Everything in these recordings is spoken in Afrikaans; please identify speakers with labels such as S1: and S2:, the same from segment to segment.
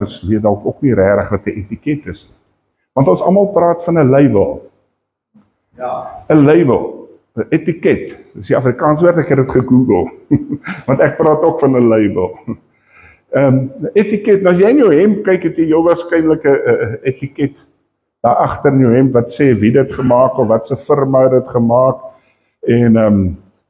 S1: ons weet dalk ook nie regtig wat 'n etiket is nie. Want ons almal praat van 'n label.
S2: Ja.
S1: 'n label, 'n etiket. Dis die Afrikaans woord, ek het dit gegoogel. Want ek praat ook van 'n label. Etiket, as jy in jou hemp kyk, het jy heel waarskynlik 'n etiket daar agter in jou hemp wat sê wie dit gemaak of wat se firma dit gemaak. En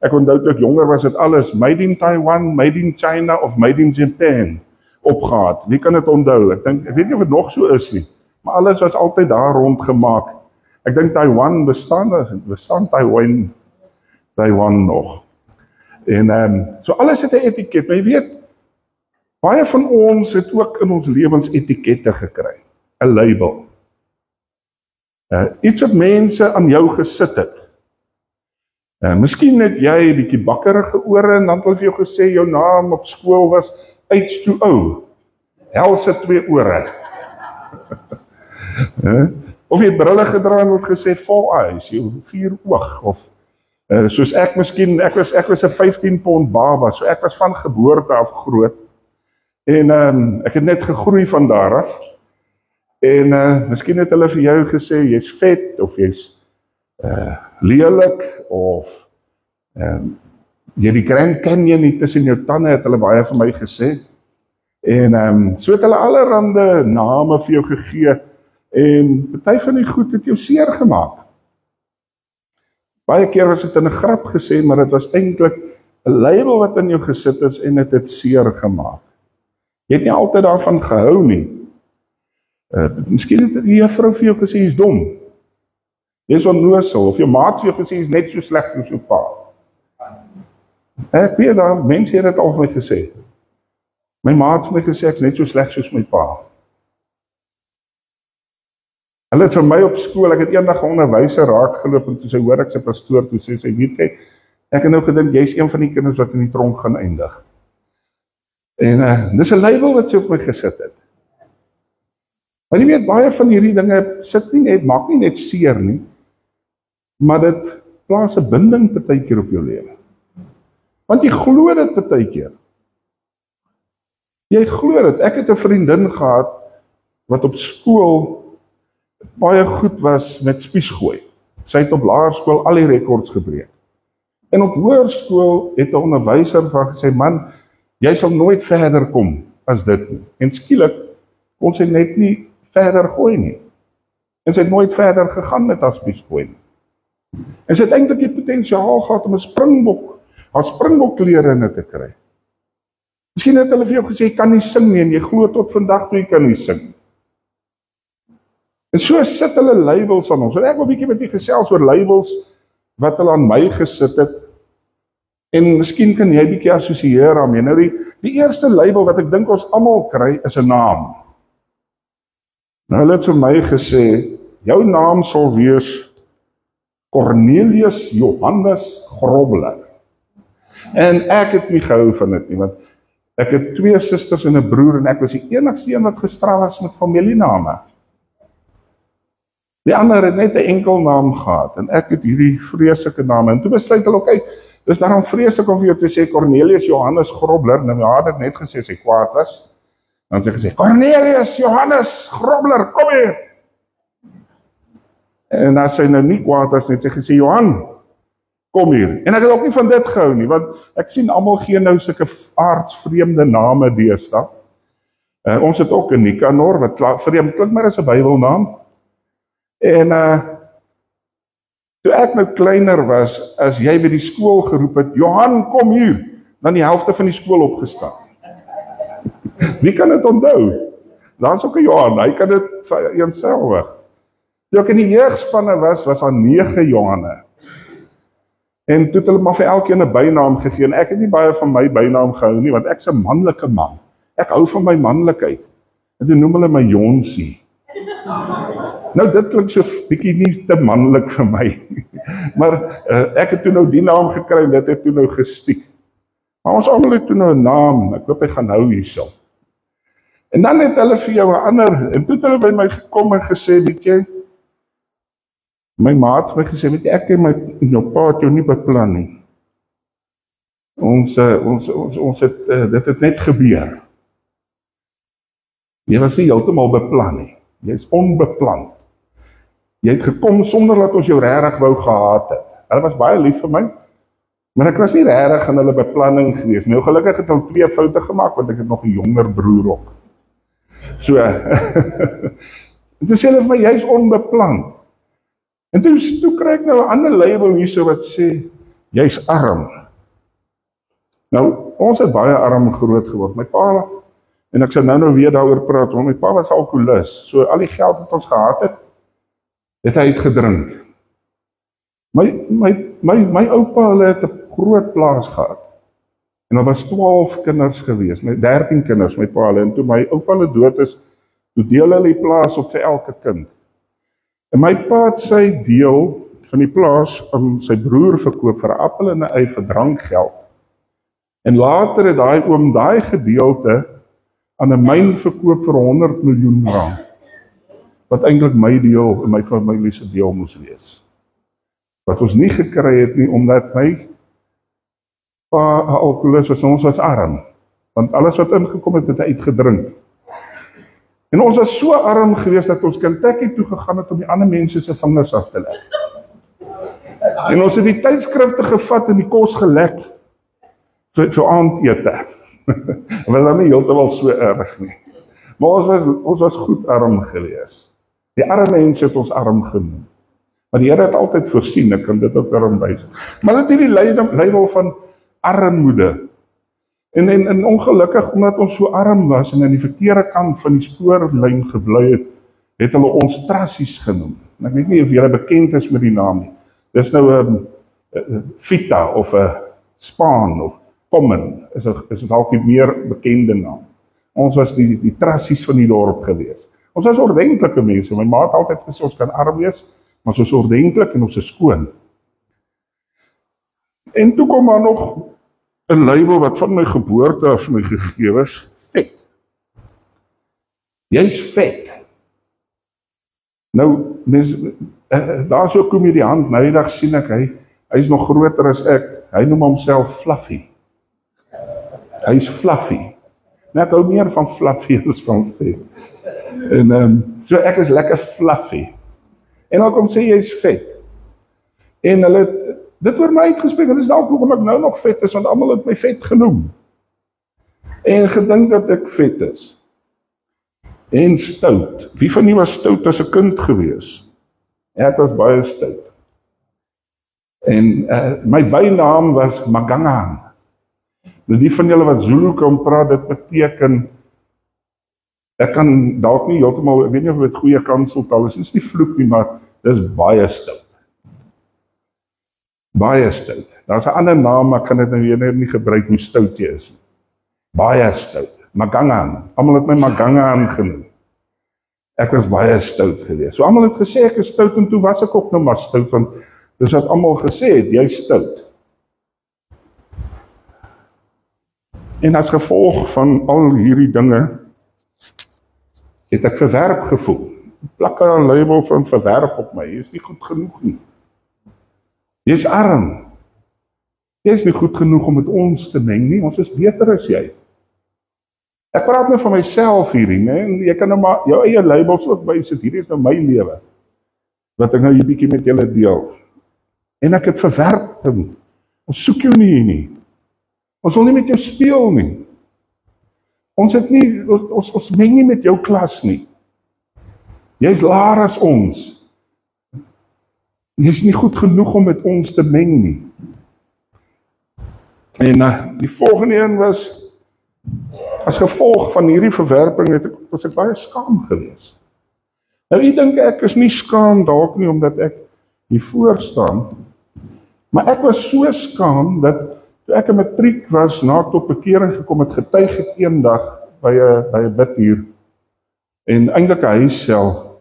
S1: ek onthou toe ek jonger was, het alles made in Taiwan, made in China of made in Japan opgehad. Wie kan dit onthou? Ek weet nie of dit nog so is nie, maar alles was altyd daar rond gemaak. Ek dink Taiwan bestaan Taiwan nog. En so alles het 'n etiket, maar jy weet, baie van ons het ook in ons lewens etikette gekry, 'n label. Iets wat mense aan jou gesit het. Miskien het jy 'n bietjie bakkerige ore en dan het hulle vir jou gesê jou naam op skool was Uit's toe ou. Helse 2 ore. Of jy het brille gedra en het gesê 4 eyes, jy 4 oog of soos ek miskien, ek was 'n 15 pond baba, so ek was van geboorte af groot. En ek het net gegroei van daar af. En miskien het hulle vir jou gesê jy's vet of jy's lelik of jy die Grand Canyon nie tussen jou tande, het hulle baie vir my gesê. En so het hulle allerhande name vir jou gegee en party van die goed het jou seer gemaak. Baie keer was dit in 'n grap gesê, maar dit was eintlik 'n label wat in jou gesit is en dit het seer gemaak. Jy het nie altyd daarvan gehou nie. Miskien het die juffrou vir jou gesê jy's dom. Jy's onnoosel of jou maat vir jou gesê jy's net so sleg soos jou pa. Ek weet daar mense het dit al vir my gesê. My maat het my gesê ek's net so sleg soos my pa. Hulle het vir my op skool, ek het eendag 'n onderwyser raakgeloop en toe sy hoor ek's 'n pastoor, toe sê sy, weet jy, ek het nou gedink jy's een van die kinders wat in die tronk gaan eindig. En dis 'n label wat sy op my gesit het. Maar jy weet, baie van hierdie dinge sit nie net, maak nie net seer nie, maar dit plaas 'n binding partykeer op jou lewe. Want jy glo dit partykeer. Jy glo dit. Ek het 'n vriendin gehad wat op skool baie goed was met spiesgooi. Sy het op laerskool al die rekords gebreek. En op hoërskool het 'n onderwyser van gesê, man, jy sal nooit verder kom as dit nie. En skielik kon sy net nie verder gooi nie. En sy het nooit verder gegaan met haar spiesgooi nie. En sy het eintlik die potensiaal gehad om 'n springbok, haar springbokklere in te kry. Miskien het hulle vir jou gesê, jy kan nie sing nie, en jy glo tot vandag toe jy kan nie sing. En so sit hulle labels aan ons. En ek wil 'n bietjie met julle gesels oor labels wat hulle aan my gesit het. En miskien kan jy bietjie assosieer daarmee. Nou die eerste label wat ek dink ons almal kry is 'n naam. Nou hulle het vir my gesê, jou naam sal wees Cornelius Johannes Grobler. En ek het nie gehou van dit nie, want ek het 2 susters en 'n broer en ek was die enigste een wat gestraal is met familiename. Die ander het net 'n enkel naam gehad en ek het hierdie vreeslike name. En toe besluit hulle, okay, dis daarom vreeslik om vir jou te sê Cornelius Johannes Grobler. Nou ja, het net gesê sy kwaad was. Dan sê gesê Cornelius Johannes Grobler, kom hier. En as sy nou nie kwaad was net, sy gesê Johan, kom hier. En ek het ook nie van dit gehou nie, want ek sien almal gee nou sulke aardsvreemde name deesdae. Ons het ook 'n Nikanor wat vreemd klink, maar is 'n Bybelnaam. En toe ek nou kleiner was, as jy by die skool geroep het, Johan, kom hier, dan die helfte van die skool opgestaan. Wie kan dit onthou? Daar's ook 'n Johan, hy kan dit eenselwig. Toe ek in die jeugspanne was daar 9 Johanne. En toe het hulle maar vir elkeen 'n bynaam gegee, en ek het nie baie van my bynaam gehou nie, want ek's 'n manlike man. Ek hou van my manlikheid. En toe noem hulle my Jonsie. Nou dit klink so bietjie nie te manlik vir my. Maar ek het toe nou die naam gekry en dit het toe nou gestiek. Maar ons almal het toe nou 'n naam. Ek hoop hy gaan hou hierso. En dan het hulle vir jou 'n ander, en toe het hulle by my gekom en gesê, weet jy, my maat het my gesê, weet jy, ek en jou pa het jou nie beplan nie. Ons het dit het net gebeur. Jy was nie heeltemal beplan nie. Jy is onbepland. Jy het gekom sonder dat ons jou regtig wou gehad het. Hulle was baie lief vir my, maar ek was nie regtig in hulle beplanning gewees. Nou gelukkig het hulle 2 foute gemaak, want ek het nog 'n jonger broer ook. So, en toe sê hulle vir my, jy is onbepland. En toe kry ek nou 'n ander label hierso wat sê, jy is arm. Nou, ons het baie arm groot geword. My pa, en ek sal nou weer daaroor praat, want my pa was alkoholist. So al die geld wat ons gehad het hy uitgedrink. My oupa, hulle het 'n groot plaas gehad. En daar was 12 kinders gewees, 13 kinders, my pa hulle. En toe my oupa hulle dood is, toe deel hulle die plaas op vir elke kind. En my pa het sy deel van die plaas aan sy broer verkoop vir 'n appel en 'n ei vir drankgeld. En later het daai oom daai gedeelte aan 'n myn verkoop vir 100 miljoen rand. Wat eintlik my deel en my familie se deel moes wees. Wat ons nie gekry het nie, omdat my pa 'n alkoholist was, ons was arm. Want alles wat ingekom het, het hy uitgedrink. En ons was so arm geweest dat ons Kentucky toe gegaan het om die ander mense se vingers af te lek. En ons het die tydskrifte gevat en die kos gelek vir aandete. Was dan nie heeltemal so erg nie. Maar ons was goed arm geweest. Die arme mense het ons arm genoem. Maar die Here het altyd voorsien, ek kan dit ook daarom wys. Maar dit het hierdie label van armoede. En ongelukkig, omdat ons so arm was en aan die verkeerde kant van die spoorlyn gebly het hulle ons trassies genoem. En ek weet nie of julle bekend is met die naam nie. Dis nou 'n Vita of 'n Spaan of Common, is dalk die meer bekende naam. Ons was die trassies van die dorp gewees. Ons was ordentlike mense. My ma het altyd gesê ons kan arm wees, maar ons is ordentlik en ons is skoon. En toe kom maar nog 'n label wat van my geboorte af my gegee is, vet. Jy's vet. Nou, daar so 'n komediant, nou die dag sien ek, hy is nog groter as ek, hy noem homself Fluffy. Hy is Fluffy. Nou, ek hou meer van Fluffy as van vet. En so ek is lekker Fluffy. En dan kom sê jy is vet. En hulle het dit oor my uitgespreek, en dis dalk hoekom ek nou nog vet is, want almal het my vet genoem. En gedink dat ek vet is. En stout. Wie van julle was stout as 'n kind gewees? Ek was baie stout. En my bynaam was Magangan. Nou die van julle wat Zulu kan praat, dit beteken, ek kan dalk nie heeltemal, ek weet nie of dit goeie kanseltaal is, dit is nie vloek nie, maar dit is baie stout. Baie stout. Daar's 'n ander naam, maar ek kan dit nou weer nie gebruik hoe stout jy is. Baie stout. Magangan. Almal het my Magangan genoem. Ek was baie stout geweest. So almal het gesê ek is stout, en toe was ek ook nou maar stout, want dis wat almal gesê het, jy is stout. En as gevolg van al hierdie dinge, het ek verwerp gevoel. Plak 'n label van verwerp op my, jy is nie goed genoeg nie. Jy is arm. Jy is nie goed genoeg om met ons te meng nie, ons is beter as jy. Ek praat nou van myself hierdie, né? En jy kan nou maar jou eie labels ook bysit, hierdie is nou my lewe, wat ek nou hier bietjie met julle deel. En ek het verwerp, ons soek jou nie hier nie. Ons wil nie met jou speel nie. Ons meng nie met jou klas nie. Jy is laer as ons. Jy is nie goed genoeg om met ons te meng nie. En die volgende een was, as gevolg van hierdie verwerping, was ek baie skaam geweest. Nou, ek dink ek is nie skaam dalk nie, omdat ek hier voor staan, maar ek was so skaam, dat toe ek in matriek was, na ek tot bekering gekom het, getuig ek eendag by 'n bidhuur, en eintlik 'n huissel.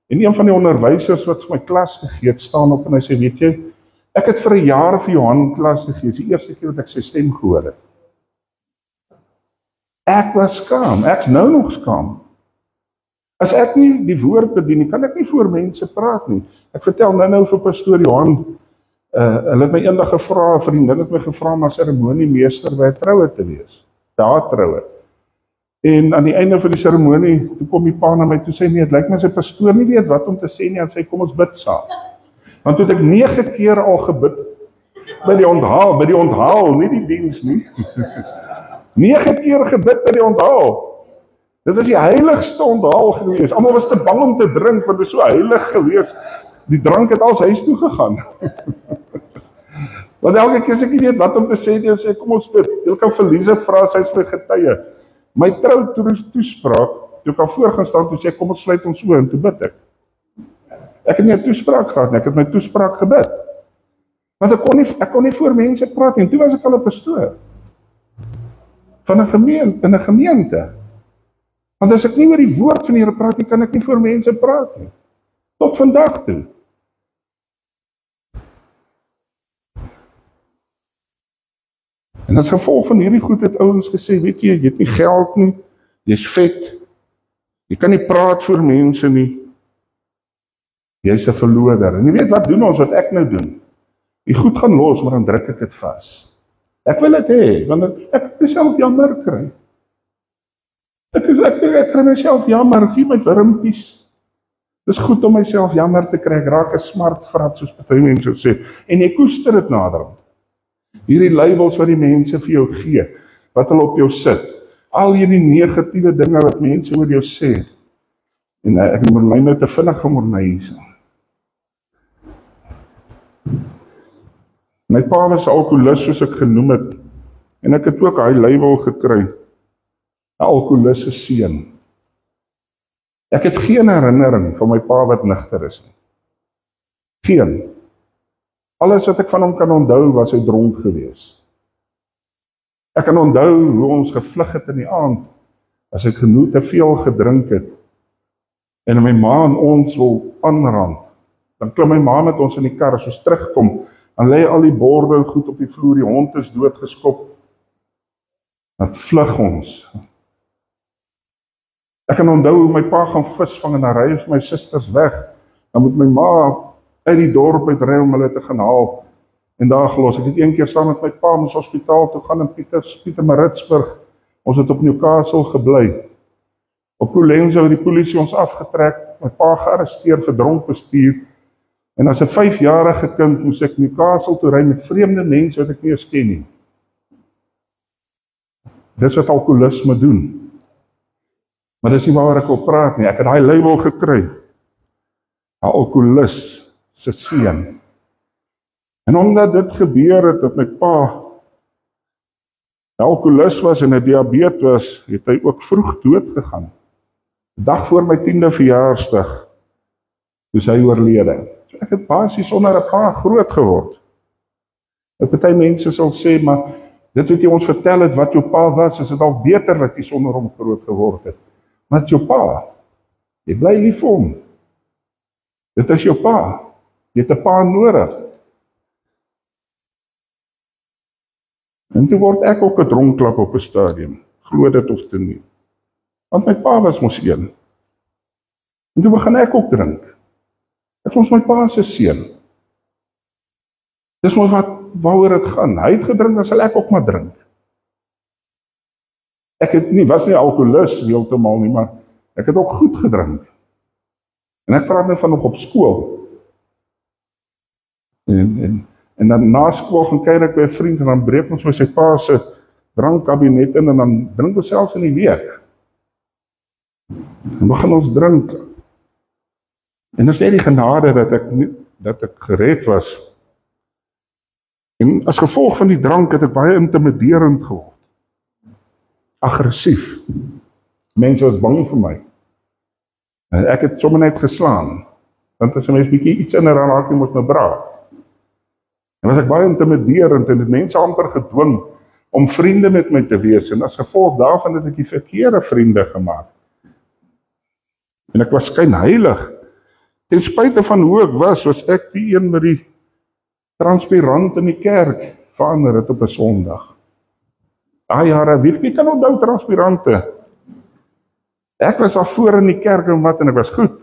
S1: En een van die onderwysers wat vir my klas gegee het, staan op en hy sê, weet jy, ek het vir 'n jaar vir Johan klas gegee, die eerste keer wat ek sy stem gehoor het. Ek was skaam, ek's nou nog skaam. As ek nie die woord bedien nie, kan ek nie voor mense praat nie. Ek vertel nou vir pastoor Johan, hulle het my eendag gevra, 'n vriendin het my gevra om as seremoniemeester by 'n troue te wees. Daar troue. En aan die einde van die seremonie, toe kom die pa na my toe sê, nee, het lyk my sy pastoor nie weet wat om te sê nie, en sê, kom ons bid saam. Want toe het ek 9 keer al gebid, by die onthaal, nie die diens nie. 9 keer gebid by die onthaal. Dit was die heiligste onthaal gewees. Almal was te bang om te drink, want dit is so heilig gewees. Die drank het als huis toe gegaan. Want elke keer as ek nie weet wat om te sê, dan sê kom ons bid. Jy kan verliese vra, sy is my getuie. My toespraak, toe ek al voor gaan staan, toe sê kom ons sluit ons oë en toe bid ek. Ek het nie 'n toespraak gehad nie, ek het my toespraak gebid. Want ek kon nie voor mense praat nie, en toe was ek al 'n pastoor. Van 'n gemeente. Want as ek nie oor die woord van die Here praat nie, kan ek nie voor mense praat nie. Tot vandag toe. En as gevolg van hierdie goed het ouens gesê, weet jy het nie geld nie, jy's vet, jy kan nie praat voor mense nie, jy's 'n verloder. En jy weet wat doen ons, wat ek nou doen? Die goed gaan los, maar dan druk ek dit vas. Ek wil dit hê, want ek myself jammer kry. Ek kry myself jammer, gee my wurmpies. Dis goed om myself jammer te kry, ek raak 'n smartvrat, soos party mense sê, en jy koester dit naderhand. Hierdie labels wat die mense vir jou gee, wat hulle op jou sit, al hierdie negatiewe dinge wat mense oor jou sê, en ek moet my nou te vinnig gemornei hierso. My pa was 'n alkoholist, soos ek genoem het, en ek het ook hy label gekry, 'n alkoholiste seun. Ek het geen herinnering van my pa wat nigter is nie. Geen. Alles wat ek van hom kan onthou, was hy dronk gewees. Ek kan onthou hoe ons gevlug het in die aand, as ek genoeg te veel gedrink het, en my ma en ons wil aanrand. Dan klim my ma met ons in die kar, as ons terugkom, dan lê al die borde goed op die vloer, die hond is doodgeskop. Dan vlug ons. Ek kan onthou hoe my pa gaan visvang en dan ry vir my susters weg. Dan moet my ma uit die dorp uitry om hulle te gaan haal en daar gelos. Ek het een keer saam met my pa ons hospitaal toe gaan in Pietermaritzburg. Ons het op Newcastle gebly. Op Colenso het die polisie ons afgetrek, my pa gearresteer vir dronk bestuur. En as 'n 5-jarige kind moes ek Newcastle toe ry met vreemde mense wat ek nie eens ken nie. Dis wat alkoholisme doen. Maar dis nie waaroor ek wil praat nie. Ek het daai label gekry. 'n Alkoholis se seun. En omdat dit gebeur het, dat my pa 'n alkoholis was en 'n diabetes was, het hy ook vroeg dood gegaan. Die dag voor my 10de verjaarsdag, toe hy oorlede. So ek het basies onder 'n pa groot geword. Party mense sal sê, maar dit wat jy ons vertel het wat jou pa was, is dit al beter dat jy sonder hom groot geword het. Maar jou pa, jy bly lief vir hom. Dit is jou pa. Jy het 'n pa nodig. En toe word ek ook 'n dronklap op 'n stadium. Glo dit of te nie. Want my pa was mos een. En toe begin ek ook drink. Ek was my pa se seun. Dis mos waaroor dit gaan. Hy het gedrink, dan sal ek ook maar drink. Ek was nie alkoholis heeltemal nie, maar ek het ook goed gedrink. En ek praat nou van nog op skool. En dan na skool gaan kuier ek by 'n vriend en dan breek ons met sy pa se drankkabinet in en dan drink ons selfs in die week. En begin ons drink. En dis net die genade dat ek gered was. En as gevolg van die drank het ek baie intimiderend geword. Aggressief. Mense was bang vir my. En ek het sommer net geslaan. Want as 'n mens bietjie iets in raak, jy mos nou braaf. En was ek baie intimiderend en het mense amper gedwing om vriende met my te wees. En as gevolg daarvan het ek die verkeerde vriende gemaak. En ek was skynheilig. Ten spyte van hoe ek was ek die een met die transpirant in die kerk verander het op 'n Sondag. Jare, wie kan onthou transpirante? Ek was al voor in die kerk en ek was goed.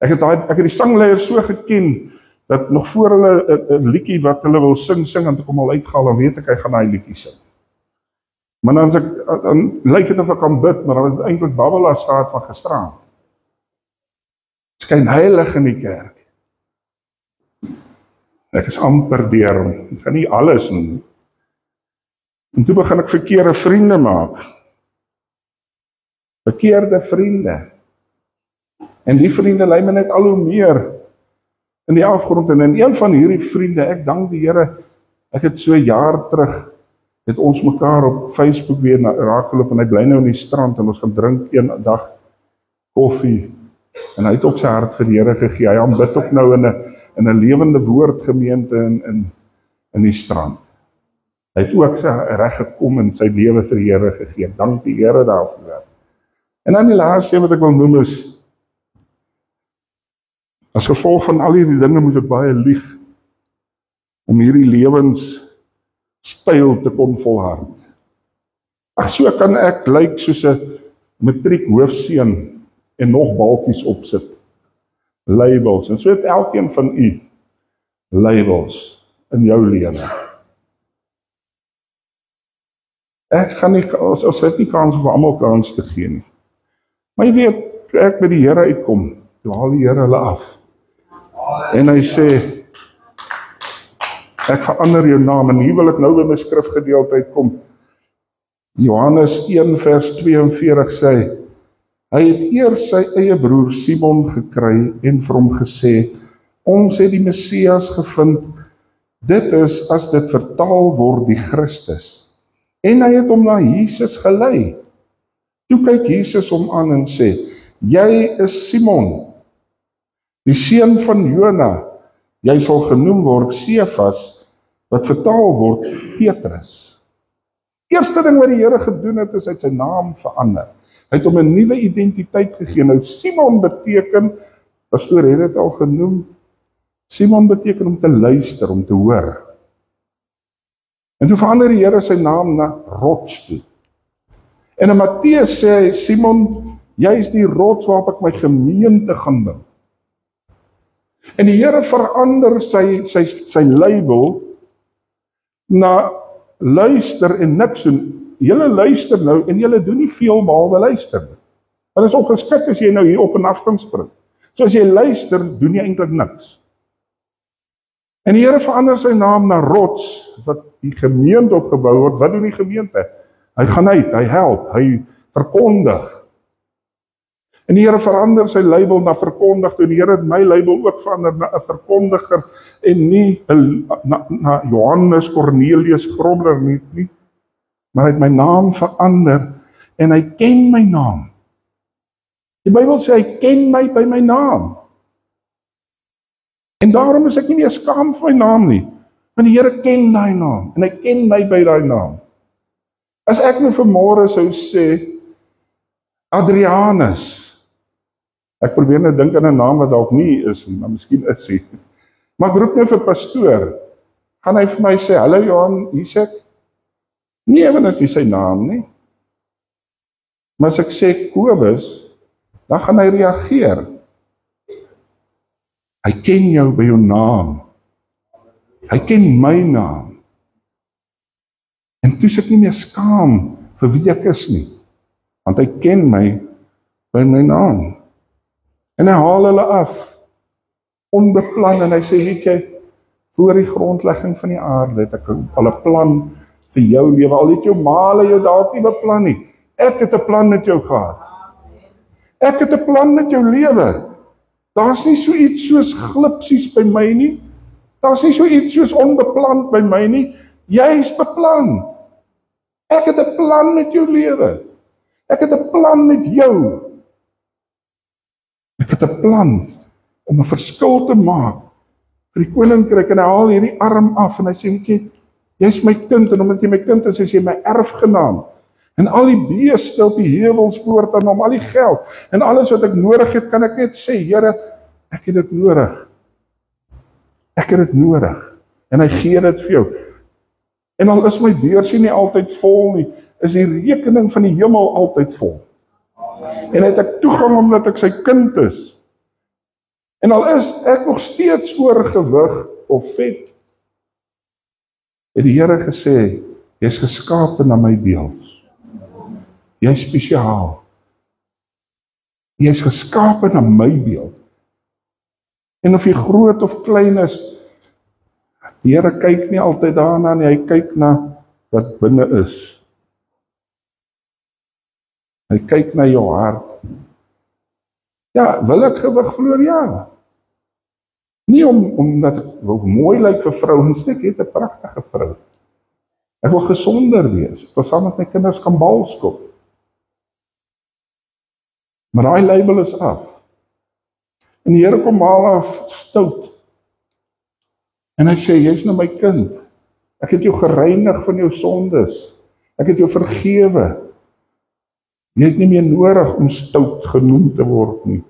S1: Ek het die sangleiers so geken, dat nog voor hulle 'n liedjie wat hulle wil sing, en toe kom al uitgehaal, en weet ek, hy gaan daai liedjie sing. Maar dan lyk dit of ek kan bid, maar dan is dit eintlik babbelaars gehad van gisteraand. Skyn heilig in die kerk. Ek is amper deur, ek gaan nie alles noem nie. En toe begin ek verkeerde vriende maak. Verkeerde vriende. En die vriende lei my net al hoe meer in die afgrond. En in een van hierdie vriende, ek dank die Here, ek het so 'n jaar terug, het ons mekaar op Facebook weer raakgeloop, en hy bly nou in die strand, en ons gaan drink een dag koffie, en hy het ook sy hart vir die Here gegee. Hy aanbid ook nou in 'n lewende woord gemeente in die strand. Hy het ook sy reg gekom en sy lewe vir die Here gegee. Dank die Here daarvoor. En dan die laaste wat ek wil noem is, as gevolg van al hierdie dinge moes ek baie lieg om hierdie lewenstyl te kon volhard. Ag, so kan ek lyk soos 'n matriek hoofseun en nog balkies opsit. Labels. En so het elkeen van u labels in jou lewe. Ek gaan nie, ons het nie kans om almal kans te gee nie. Maar jy weet, toe ek by die Here uitkom, toe haal die Here hulle af. En hy sê, ek verander jou naam, en hier wil ek nou by my skrifgedeelte uitkom. Johannes 1 vers 42 sê, hy het eers sy eie broer Simon gekry en vir hom gesê, ons het die Messias gevind, dit is as dit vertaal word die Christus. En hy het hom na Jesus gelei. Toe kyk Jesus hom aan en sê, jy is Simon, die seun van Jona, jy sal genoem word Sefas, wat vertaal word Petrus. Eerste ding wat die Here gedoen het, is hy het sy naam verander. Hy het hom 'n nuwe identiteit gegee. Nou Simon beteken, pastoor het dit al genoem, Simon beteken om te luister, om te hoor. En toe verander die Here sy naam na rots toe. En in Matteus sê hy, Simon, jy is die rots waarop ek my gemeente gaan bou. En die Here verander sy label na luister en niks doen. Julle luister nou en julle doen nie veel behalwe luister nie. Want is ongeskik as jy nou hier op en af kan spring. So as jy luister, doen jy eintlik niks. En die Here verander sy naam na rots, wat die gemeente opgebou word. Wat doen die gemeente? Hy gaan uit, hy help, hy verkondig. En die Here verander sy label na verkondig, toe die Here het my label ook verander na 'n verkondiger, en nie na Johannes Cornelius Grobler nie, maar hy het my naam verander, en hy ken my naam. Die Bybel sê, hy ken my by my naam. En daarom is ek nie meer skaam vir my naam nie, want die Here ken daai naam, en hy ken my by daai naam. As ek nou vanmôre sou sê, Adrianus, ek probeer nou dink aan 'n naam wat dalk nie is nie, maar miskien is hy. Maar ek roep nou vir pastoor, gaan hy vir my sê, hallo Johan, hier sê ek, nee, want is nie sy naam nie. Maar as ek sê Kobus, dan gaan hy reageer. Hy ken jou by jou naam. Hy ken my naam. En toe is ek nie meer skaam vir wie ek is nie, want hy ken my by my naam. En hy haal hulle af, onbeplan, en hy sê, weet jy, voor die grondlegging van die aarde, het ek al 'n plan vir jou lewe, al het jou maale jou dalk nie beplan nie. Ek het 'n plan met jou gehad. Ek het 'n plan met jou lewe. Daar's nie so iets soos glipsies by my nie. Daar's nie so iets soos onbepland by my nie. Jy is beplan. Ek het 'n plan met jou lewe. Ek het 'n plan met jou. Ek het 'n plan om 'n verskil te maak vir die koninkryk, en hy haal hierdie arm af en hy sê, weet jy, jy's my kind, en omdat jy my kind is jy my erfgenaam. En al die beeste op die heuwels behoort aan hom, al die geld, en alles wat ek nodig het, kan ek net sê, Here, ek het dit nodig. Ek het dit nodig. En hy gee dit vir jou. En al is my beursie nie altyd vol nie, is die rekening van die hemel altyd vol. En het ek toegang omdat ek sy kind is. En al is ek nog steeds oorgewig of vet, het die Here gesê, jy is geskape na my beeld. Jy's spesiaal. Jy's geskape na my beeld. En of jy groot of klein is, die Here kyk nie altyd daarna nie, hy kyk na wat binne is. Hy kyk na jou hart. Ja, wil ek gewig verloor? Ja. Nie omdat ek mooi lyk vir vrouens nie, ek het 'n pragtige vrou. Ek wil gesonder wees, ek wil saam met my kinders kan bal skop. Maar daai label is af. En die Here kom haal af stout. En hy sê, jy's nou my kind. Ek het jou gereinig van jou sondes. Ek het jou vergewe. Jy het nie meer nodig om stout genoem te word nie.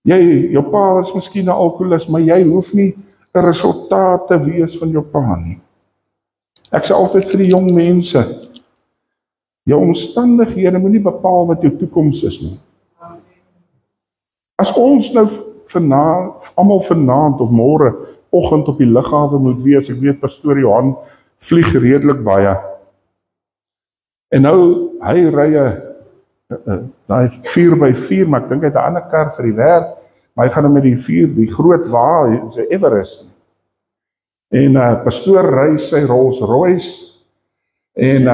S1: Jou pa was miskien 'n alkoholist, maar jy hoef nie 'n resultaat te wees van jou pa nie. Ek sê altyd vir die jong mense, jou omstandighede moenie bepaal wat jou toekoms is nie. As ons nou almal vanaand of môre oggend op die lughawe moet wees, ek weet pastoor Johan vlieg redelik baie. En nou, hy ry daai 4x4, maar ek dink hy het 'n ander kar vir die werk, maar hy gaan nou met die groot wa, sy Everest. En pastoor ry sy Rolls Royce, en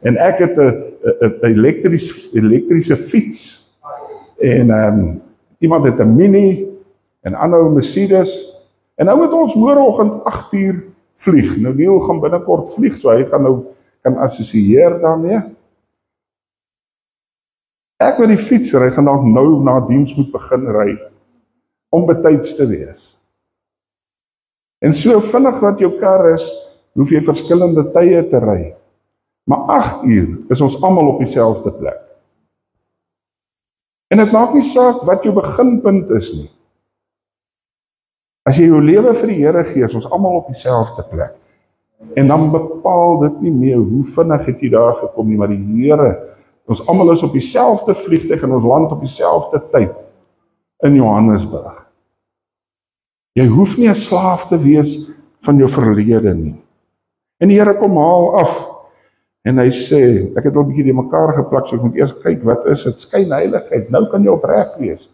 S1: en ek het 'n elektriese fiets, en iemand het 'n Mini, en ander Mercedes, en nou moet ons môreoggend 8 uur vlieg. Nou Neil gaan binnekort vlieg, so hy gaan nou kan assosieer daarmee. Ek met die fietser, hy gaan dalk nou na diens moet begin ry, om betyds te wees. En so vinnig wat jou kar is, hoef jy verskillende tye te ry. Maar 8 uur is ons almal op dieselfde plek. En dit maak nie saak wat jou beginpunt is nie. As jy jou lewe vir die Here gee, is ons almal op dieselfde plek. En dan bepaal dit nie meer hoe vinnig het jy daar gekom nie, maar die Here, ons almal is op dieselfde vliegtuig en ons land op dieselfde tyd in Johannesburg. Jy hoef nie 'n slaaf te wees van jou verlede nie. En die Here kom haal af en hy sê, ek het al 'n bietjie die mekaar geplak, so ek moet eers kyk, wat is dit? Skynheiligheid, nou kan jy opreg wees.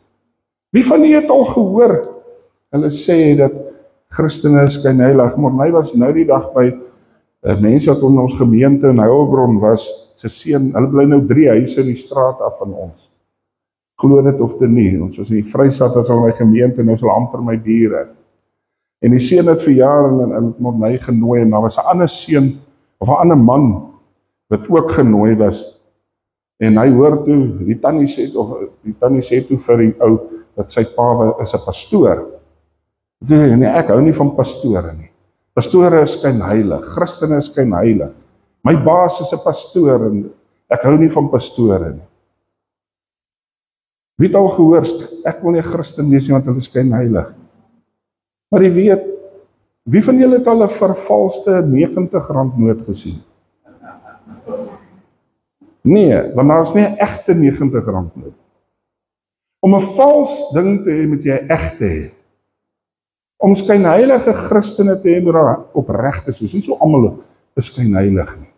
S1: Wie van julle het al gehoor? Hulle sê dat Christene is skynheilig, maar hy was nou die dag by mense wat in ons gemeente in Heilbron was, sy seun, hulle bly nou 3 huise in die straat af van ons. Glo dit of dit nie, ons was in die Vrystaat, was al my gemeente, nou is al amper my bure. En die seun het verjaar en het my genooi, en daar was 'n ander seun, of 'n ander man, wat ook genooi was. En hy hoor toe, die tannie sê toe vir die ou, dat sy pa is 'n pastoor. Nee, ek hou nie van pastore nie. Pastore is skynheilig, Christene is skynheilig. My baas is 'n pastoor, en ek hou nie van pastore nie. Wie het al gehoor, ek wil nie 'n Christen wees nie, want hulle is skynheilig. Maar jy weet, wie van julle het al 'n vervalste R90 noot gesien? Nee, want daar is nie 'n egte R90 noot. Om 'n vals ding te hê, moet jy 'n egte hê. Om skynheilige Christene te hê, moet daar opreg is. Dis nie so almal is skynheilig nie.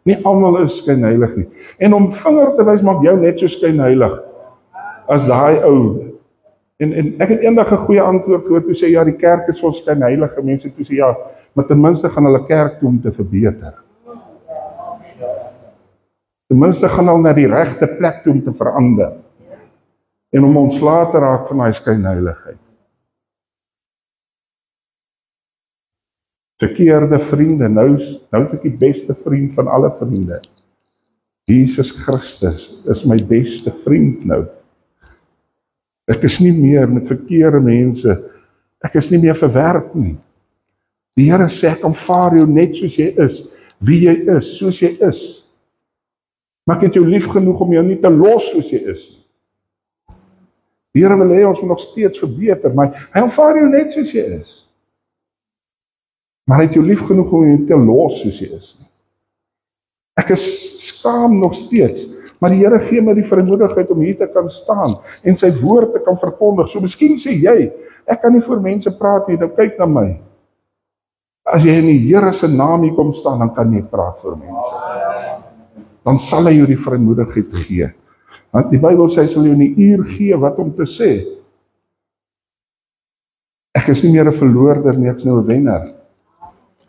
S1: Nie almal is skynheilig nie. En om vinger te wys, maak jou net so skynheilig as daai ou. En ek het eendag 'n goeie antwoord gehoor, toe sê, ja, die kerk is vol skynheilige mense, toe sê, ja, maar ten minste gaan hulle kerk toe om te verbeter. Ten minste gaan hulle na die regte plek toe om te verander. En om ontslae te raak van daai skynheiligheid. Verkeerde vriende, nou het ek die beste vriend van alle vriende. Jesus Christus is my beste vriend nou. Ek is nie meer met verkeerde mense, ek is nie meer verwerp nie. Die Here sê, ek aanvaar jou net soos jy is, wie jy is, soos jy is. Maar ek het jou lief genoeg om jou nie te los soos jy is nie. Die Here wil hê ons moet nog steeds verbeter, maar hy aanvaar jou net soos jy is. Maar hy het jou lief genoeg om jou te los soos jy is nie. Ek is skaam nog steeds, maar die Here gee my die vrymoedigheid om hier te kan staan en sy woord te kan verkondig. So miskien sê jy, ek kan nie voor mense praat nie, nou kyk na my. As jy in die Here se naam hier kom staan, dan kan jy praat voor mense. dan sal hy jou die vrymoedigheid gee. Want die Bybel sê, hy sal jou in die uur gee wat om te sê. Ek is nie meer 'n verloorder nie, ek is nou 'n wenner.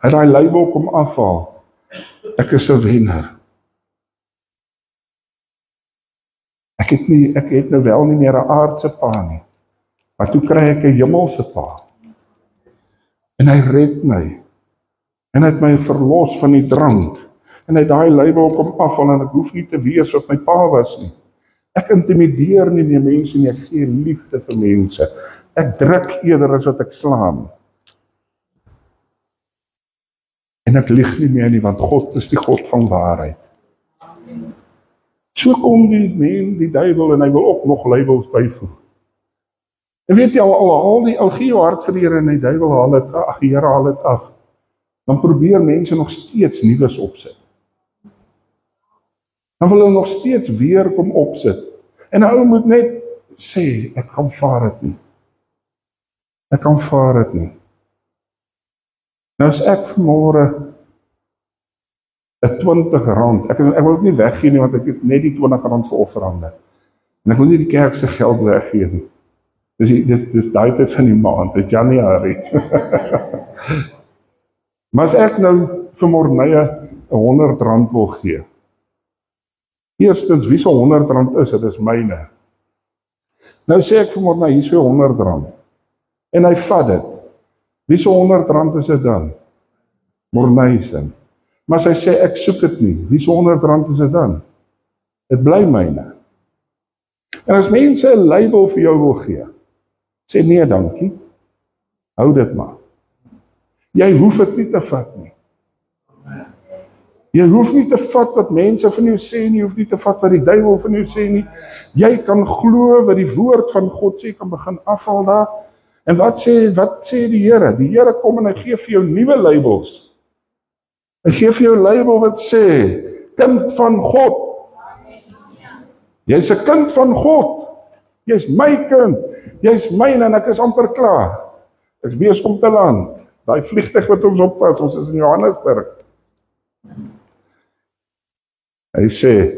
S1: Hy het daai label kom afhaal. Ek is 'n wenner. Ek het nou wel nie meer 'n aardse pa nie, maar toe kry ek 'n hemelse pa. En hy red my. En hy het my verlos van die drank. En hy het daai label kom afhaal en ek hoef nie te wees wat my pa was nie. Ek intimideer nie meer mense nie, ek gee liefde vir mense. Ek druk eerder as wat ek slaan. En ek lieg nie meer nie, want God is die God van waarheid. So kom die duiwel en hy wil ook nog labels byvoeg. En weet jy, al gee jou hart vir die Here en die duiwel haal dit, ag die Here haal dit af. Dan probeer mense nog steeds nuus opsit. Dan wil hulle nog steeds weer kom opsit. En 'n ou moet net sê, ek kan vaar dit nie. Ek kan vaar dit nie. Nou as ek vanmôre 'n R20, ek wil dit nie weggee nie, want ek het net die R20 vir offerande. En ek wil nie die kerk se geld weggee nie. Dis daai tyd van die maand, dis Januarie. Maar as ek nou vir Morneye R100 wil gee. Eerstens, wie se R100 is, dit is myne. Nou sê ek vir Morneye, hier is vir R100. En hy vat dit. Wie se R100 is dit dan? Morneye se. Maar as hy sê, ek soek dit nie, wie se R100 is dit dan? Dit bly myne. En as mense 'n label vir jou wil gee, sê nee, dankie, hou dit maar. Jy hoef dit nie te vat nie. Jy hoef nie te vat wat mense van jou sê nie, jy hoef nie te vat wat die duiwel van jou sê nie. Jy kan glo wat die woord van God sê, kan begin afhaal daar. En wat sê die Here? Die Here kom en hy gee vir jou nuwe labels. Hy gee vir jou label wat sê, kind van God. Jy's 'n kind van God. Jy's my kind. Jy's myne en ek is amper klaar. Ek's besig om te land. Daai vliegtuig wat ons opwas, ons is in Johannesburg. Hy sê,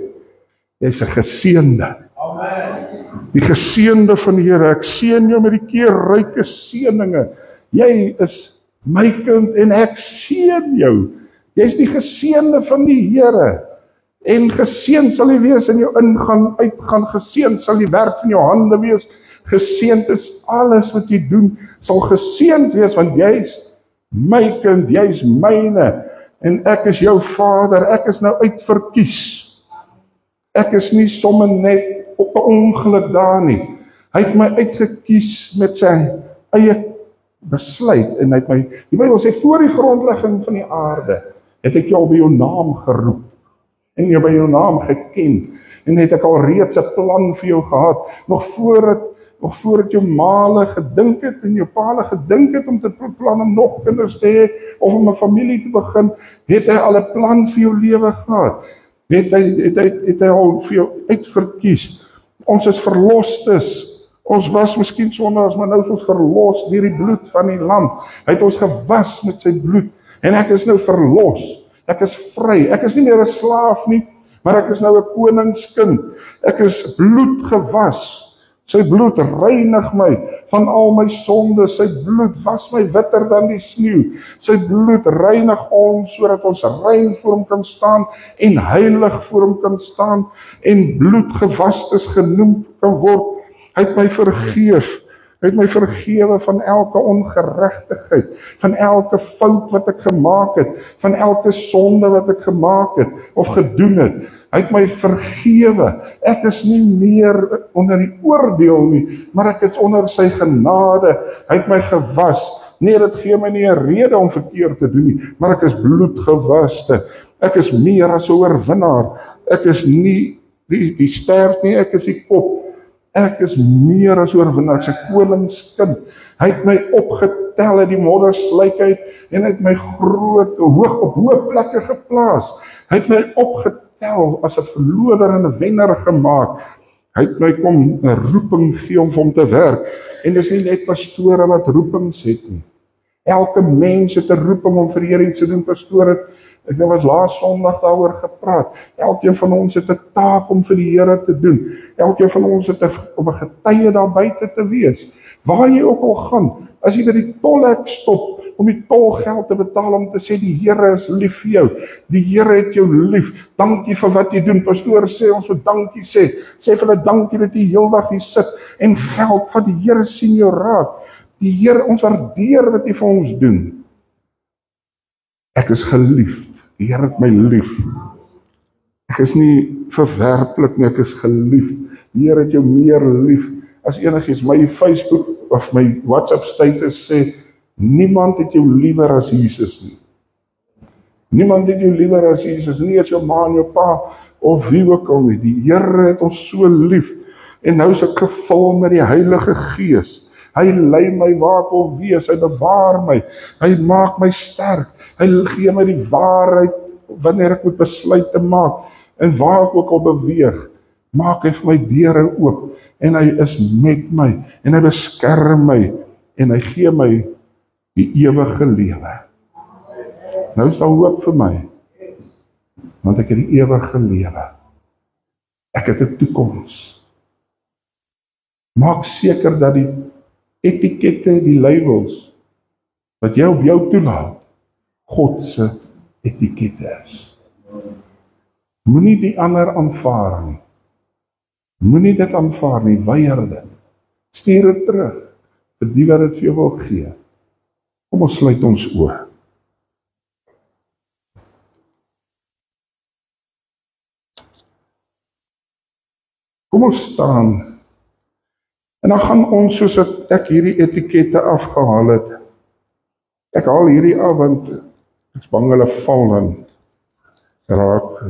S1: jy's 'n geseënde. Amen. Die geseënde van die Here. Ek seën jou met die keerryke seëninge. Jy is my kind en ek seën jou. Jy's die geseënde van die Here. En geseën sal jy wees in jou ingaan, uitgaan. Geseën sal die werk van jou hande wees. Geseënd is alles wat jy doen, sal geseënd wees, want jy's my kind, jy's myne. En ek is jou vader, ek is nou uitverkies. Ek is nie sommer net op 'n ongeluk daar nie. Hy het my uitgekies met sy eie besluit. En hy het my, die Bybel sê, voor die grondlegging van die aarde, het ek jou by jou naam geroep. En jou by jou naam geken. En het ek al reeds 'n plan vir jou gehad. Nog voordat jou maale gedink het en jou paale gedink het om te plan om nog kinders te hê of om 'n familie te begin, het hy al 'n plan vir jou lewe gehad. Het hy al vir jou uitverkies. Ons is verlostes. Ons was miskien sondaars, maar nou is ons verlos deur die bloed van die lam. Hy het ons gewas met sy bloed en ek is nou verlos. Ek is vry. Ek is nie meer 'n slaaf nie, maar ek is nou 'n koningskind. Ek is bloed gewas. Sy bloed reinig my van al my sondes. Sy bloed was my witter dan die sneeu. Sy bloed reinig ons sodat ons rein voor hom kan staan en heilig voor hom kan staan en bloedgewastes genoem kan word. Hy het my vergeef. Hy het my vergewe van elke ongeregtigheid, van elke fout wat ek gemaak het, van elke sonde wat ek gemaak het of gedoen het. Hy het my vergewe. Ek is nie meer onder die oordeel nie, maar ek is onder sy genade. Hy het my gewas. Nee, dit gee my nie 'n rede om verkeerd te doen nie, maar ek is bloedgewaste. Ek is meer as 'n oorwinnaar. Ek is nie die stert nie, ek is die kop. Ek is meer as oorwinnaar, ek is 'n koningskind. Hy het my opgetel uit die moddersluik uit en hy het my hoog op hoë plekke geplaas. Hy het my opgetel as 'n verloder en 'n wenner gemaak. Hy het my kom 'n roeping gee om vir hom te werk. En dis nie net pastore wat roepings het nie. Elke mens het 'n roeping om vir die Here iets te doen. Pastoor het, ek was laas Sondag daaroor gepraat. Elkeen van ons het 'n taak om vir die Here te doen. Elkeen van ons het om 'n getuie daar buite te wees. Waar jy ook al gaan, as jy by die tolhek stop om die tolgeld te betaal om te sê die Here is lief vir jou. Die Here het jou lief. Dankie vir wat jy doen. Pastoor sê ons moet dankie sê. Sê vir hulle dankie dat jy heeldag hier sit en geld van die Here sien jou raak. Die Here, ons waardeer wat hy vir ons doen. Ek is geliefd. Die Here het my lief. Ek is nie verwerplik nie, ek is geliefd. Die Here het jou meer lief as enigiets. My Facebook of my WhatsApp status sê, niemand het jou liewer as Jesus nie. Niemand het jou liewer as Jesus, nie as jou ma en jou pa, of wie ook al nie. Die Here het ons so lief, en nou is ek gevul met die Heilige Gees. Hy lei my waar ek wil wees, hy bewaar my, hy maak my sterk, hy gee my die waarheid, wanneer ek moet besluit te maak, en waar ek ook al beweeg, maak hy vir my deure oop, en hy is met my, en hy beskerm my, en hy gee my die ewige lewe. Nou is daar hoop vir my, want ek het die ewige lewe. Ek het 'n toekoms. Maak seker dat die etikette, die labels, wat jy op jou toelaat, God se etikette is. Moenie die ander aanvaar nie. Moenie dit aanvaar nie, weier dit. Stuur dit terug, vir die wat dit vir jou wil gee. Kom ons sluit ons oë. Kom ons staan, en dan gaan ons, soos ek hierdie etikette afgehaal het, ek haal hierdie af, want ek is bang hulle val en raak,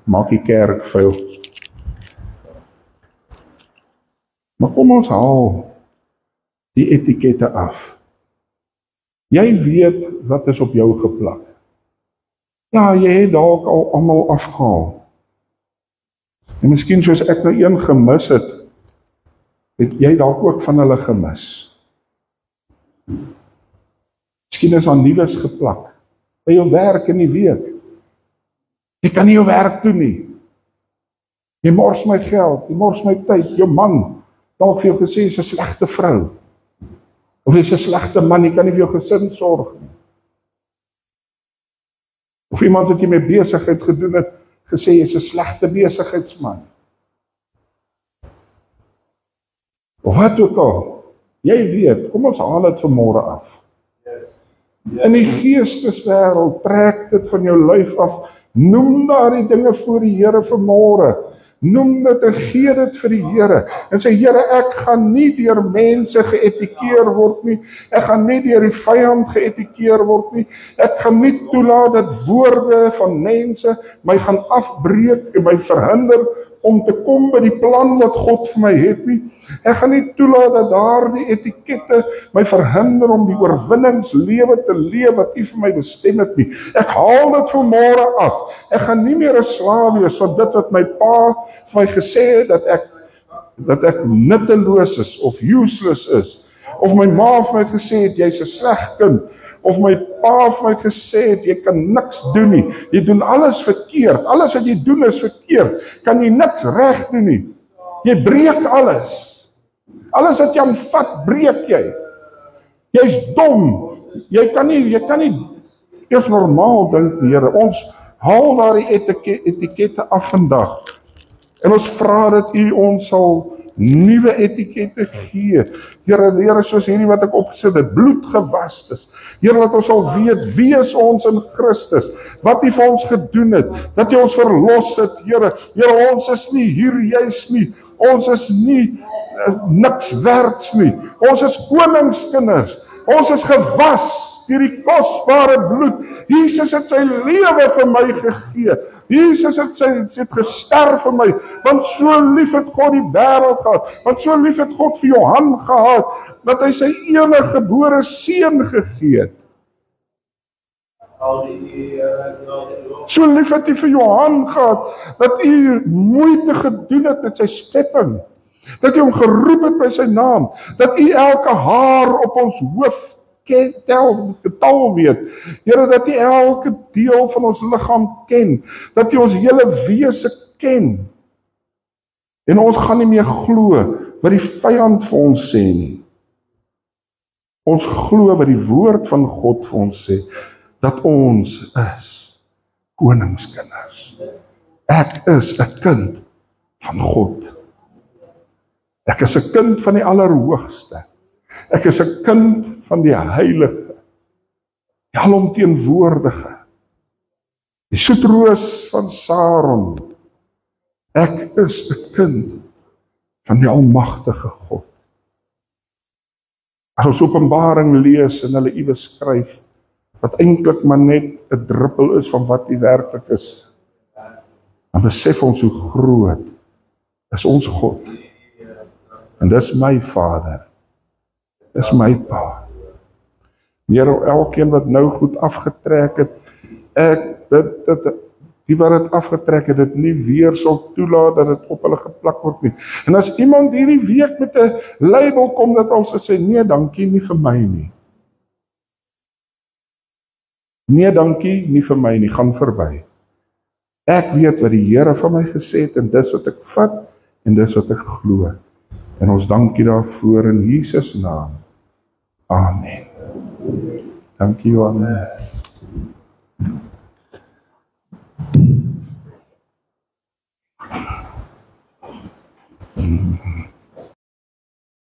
S1: maak die kerk vuil. Maar kom ons haal die etikette af. Jy weet wat is op jou geplak. Ja, jy het dalk al almal afgehaal. En miskien soos ek nou een gemis het jy dalk ook van hulle gemis. Miskien is aan nuus geplak. By jou werk in die week. Jy kan nie jou werk doen nie. Jy mors my geld, jy mors my tyd, jou man, dalk vir jou gesê, is 'n slegte vrou. Of jy is 'n slegte man, jy kan nie vir jou gesin sorg nie. Of iemand wat jy met besigheid gedoen het, gesê, jy is 'n slegte besigheidsman. Of wat ook al, jy weet, kom ons haal dit vanmôre af. In die geesteswêreld, trek dit van jou lyf af, noem daardie dinge voor die Here vanmôre. Noem dit en gee dit vir die Here. En sê, Here, ek gaan nie deur mense geetikeer word nie. Ek gaan nie deur die vyand geetikeer word nie. Ek gaan nie toelaat dat woorde van mense my gaan afbreek en my verhinder om te kom by die plan wat God vir my het nie. Ek gaan nie toelaat dat daardie etikette my verhinder om die oorwinningslewe te leef wat U vir my bestem het nie. Ek haal dit vanmôre af. Ek gaan nie meer 'n slaaf wees van dit wat my pa vir my gesê het dat ek nutteloos is of useless is. Of my ma vir my gesê het jy's 'n sleg kind. Of my pa vir my gesê het, jy kan niks doen nie. Jy doen alles verkeerd. Alles wat jy doen is verkeerd. Kan jy niks reg doen nie. Jy breek alles. Alles wat jy aanvat, breek jy. Jy's dom. Jy kan nie eers normaal dink, Here. Ons haal daardie etikette af vandag. En ons vra dat U ons sal nuwe etikette gee. Here, soos hierdie wat ek opgesit het, bloed gewas is. Here, laat ons sal weet, wie is ons in Christus, wat U vir ons gedoen het, dat U ons verlos het, Here. Here, ons is nie hier juis nie, ons is nie niks werds nie, ons is koningskinders, ons is gewas deur die kosbare bloed. Jesus het sy lewe vir my gegee. Jesus het gesterf vir my, want so lief het God die wêreld gehad, want so lief het God vir Johan gehad, dat hy sy enige gebore seun gegee het. So lief het hy vir Johan gehad, dat hy moeite gedoen het met sy skepping, dat hy hom geroep het by sy naam, dat hy elke haar op ons hoof getal weet. Here, dat U elke deel van ons liggaam ken, dat U ons hele wese ken. En ons gaan nie meer glo wat die vyand vir ons sê nie. Ons glo wat die woord van God vir ons sê, dat ons is koningskinders. Ek is 'n kind van God. Ek is 'n kind van die Allerhoogste. Ek is 'n kind van die Heilige, die Alomteenwoordige, die soetroos van Saron. Ek is 'n kind van die Almagtige God. As ons Openbaring lees en hulle iewes skryf, wat eintlik maar net 'n druppel is van wat U werklik is, dan besef ons hoe groot is ons God. En dis my Vader. Dis my Pa. Here, elkeen wat nou goed afgetrek het, die wat dit afgetrek het, dit nie weer sal toelaat dat dit op hulle geplak word nie. En as iemand hierdie week met 'n label kom dat ons sê, nee, dankie, nie vir my nie. Nee, dankie, nie vir my nie, gaan verby. Ek weet wat die Here van my gesê het, en dis wat ek vat, en dis wat ek glo. En ons dankie daarvoor in Jesus naam. Amen. Dankie, Johannes.